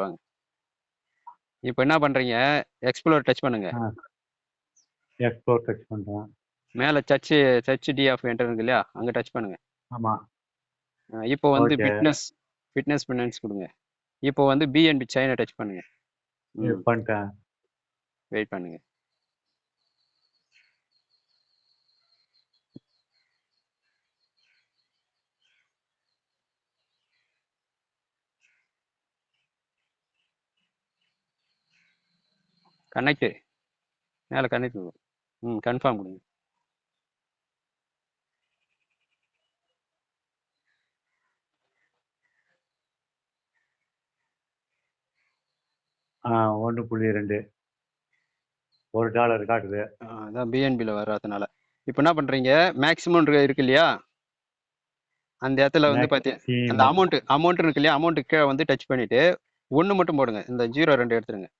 வாங்க. இப்போ என்ன பண்றீங்க? எக்ஸ்ப்ளோர் டச் பண்ணுங்க. எக்ஸ்ப்ளோர் டச் பண்றேன். மேல சர்ச் டி ஆஃப் என்டர் இருக்கு இல்லையா? அங்க டச் பண்ணுங்க. ஆமா. இப்போ வந்து ஓகே. ஃபிட்னஸ் ஃபினான்ஸ் கொடுங்க. இப்போ வந்து பிஎன்பி சைனை டச் பண்ணுங்க. பண்ணிட்டேன். வெயிட் பண்ணுங்க. கனெக்ட் மேல கனெக்ட் கன்ஃபார்ம் கொடுங்க. $1.2 $1 காட்டுது. அதான் பிஎன்பியில் வர்றதுனால இப்போ என்ன பண்ணுறீங்க? மேக்ஸிமம் இருக்கு இல்லையா? அந்த இடத்துல வந்து பார்த்தீங்கன்னா அந்த அமௌண்ட் இருக்கு இல்லையா? அமௌண்ட்டு கீழே வந்து டச் பண்ணிட்டு 1 மட்டும் போடுங்க. இந்த 0.2 எடுத்துருங்க.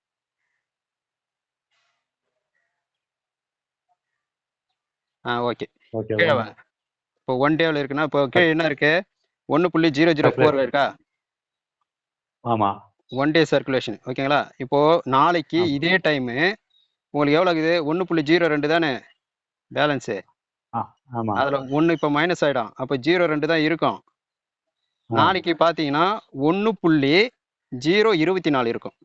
ஓகே. கீழே வாங்க. இப்போ 1 டேவில் இருக்குன்னா இப்போ கீழே என்ன இருக்கு? 1.004 இருக்கா? ஆமா. 1 டே சர்க்குலேஷன். ஓகேங்களா? இப்போ நாளைக்கு இதே டைமு உங்களுக்கு எவ்வளோ இருக்குது? 1.02 தானே பேலன்ஸு. அதில் 1 இப்போ மைனஸ் ஆகிடும். அப்போ 0.2 தான் இருக்கும். நாளைக்கு பார்த்தீங்கன்னா 1.024 இருக்கும்.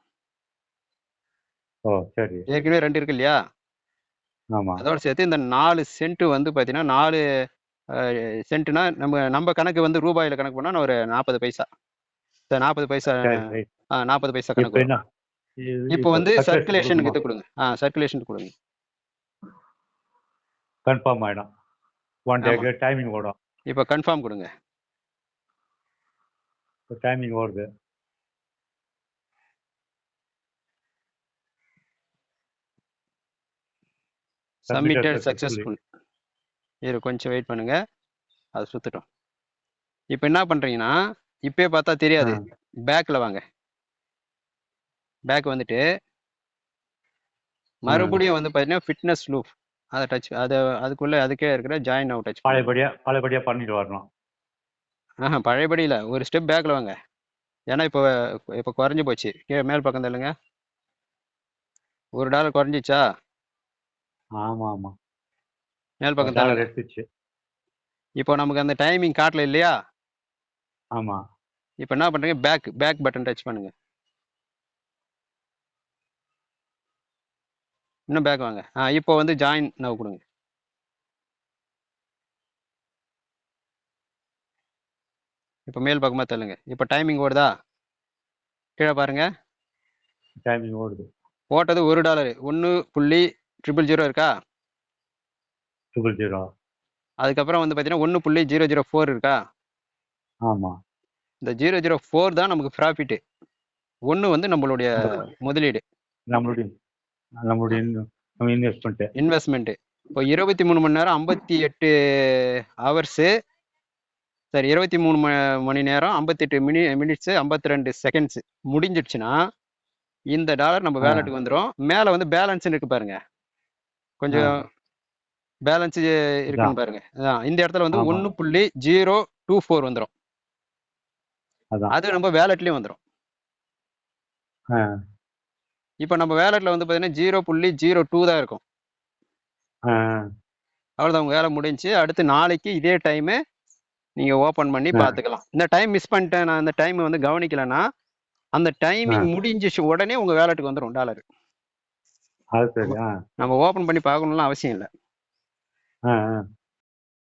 ஏற்கனவே 2 இருக்கு இல்லையா? அதோட சேர்த்து இந்த 4 சென்ட் வந்து பார்த்தீங்கன்னா 4 சென்ட்னா நம்ம கணக்கு வந்து ரூபாயில் கணக்கு பண்ணால் ஒரு 40 பைசா. 40 பைசா 40 பைசா கணக்கு. இப்போ வந்து சர்க்குலேஷனுக்கு இது கொடுங்க. சர்க்குலேஷனுக்கு கொடுங்க. கன்ஃபார்ம் ஆயிடும். 1 டேக்கு டைமிங் ஓடும். இப்போ கன்ஃபார்ம் கொடுங்க. டைமிங் ஓடுது. Submitted successful. இது கொஞ்சம் வெயிட் பண்ணுங்க. அது சுத்தட்டும். இப்போ என்ன பண்றீங்கன்னா இப்பயே பார்த்தா தெரியாது. பேக்கில் வாங்க. பேக் வந்துட்டு மறுபடியும் வந்து பார்த்தீங்கன்னா ஃபிட்னஸ் லூப் அதை டச் அதுக்குள்ளே அதுக்கே இருக்கிற ஜாயின் நவ் டச் பழையபடியாக பண்ணிட்டு வரணும். பழையபடி இல்லை, ஒரு ஸ்டெப் பேக்கில் வாங்க. ஏன்னா இப்போ குறைஞ்சி போச்சு. கீழே மேல் பக்கம் தள்ளுங்க. $1 குறைஞ்சிச்சா? ஆமாம் ஆமாம். மேல் பக்கம் தள்ளுங்க. இப்போ நமக்கு அந்த டைமிங் காட்டல இல்லையா? ஆமாம். இப்போ என்ன பண்ணுறீங்க? பேக் பட்டன் டச் பண்ணுங்க. இன்னும் பேக் வாங்க. இப்போ வந்து ஜாயின் நவ் கொடுங்க. இப்போ மேல் பக்கமாக தள்ளுங்க. இப்போ டைமிங் ஓடுதா? கீழே பாருங்க. டைமிங் ஓடுது. போட்டது $1. 1.000 இருக்கா? 000. அதுக்கப்புறம் வந்து பார்த்தீங்கன்னா 1.004 இருக்கா? ஆமாம். இந்த 004 தான் நமக்கு ப்ராஃபிட்டு. 1 வந்து நம்மளுடைய முதலீடு, நம்மளுடைய இன்வெஸ்ட்மெண்ட். இப்போ 23 மணி நேரம் 58 ஹவர்ஸு, சரி 23 மணி நேரம் 58 மினிட்ஸு 52 செகண்ட்ஸ் முடிஞ்சிடுச்சுன்னா இந்த டாலர் நம்ம வேலெட்டுக்கு வந்துடும். மேலே வந்து பேலன்ஸ் இருக்கு பாருங்க. கொஞ்சம் பேலன்ஸ் இருக்குன்னு பாருங்க. இந்த இடத்துல வந்து 1.024 வந்துடும். அது நம்ம வேலெட்லயும் வந்துடும். இப்போ நம்ம வேலெட்ல வந்து பார்த்தீங்கன்னா 0.02 தான் இருக்கும். அவ்வளோதான், உங்க வேலை முடிஞ்சு. அடுத்து நாளைக்கு இதே டைமு நீங்க ஓபன் பண்ணி பார்த்துக்கலாம். இந்த டைம் மிஸ் பண்ணிட்டேன், நான் அந்த டைம் வந்து கவனிக்கலன்னா அந்த டைமிங் முடிஞ்சிச்சு உடனே உங்க வேலெட்டுக்கு வந்துடும் டாலர். நம்ம ஓபன் பண்ணி பார்க்கணும்லாம் அவசியம் இல்லை.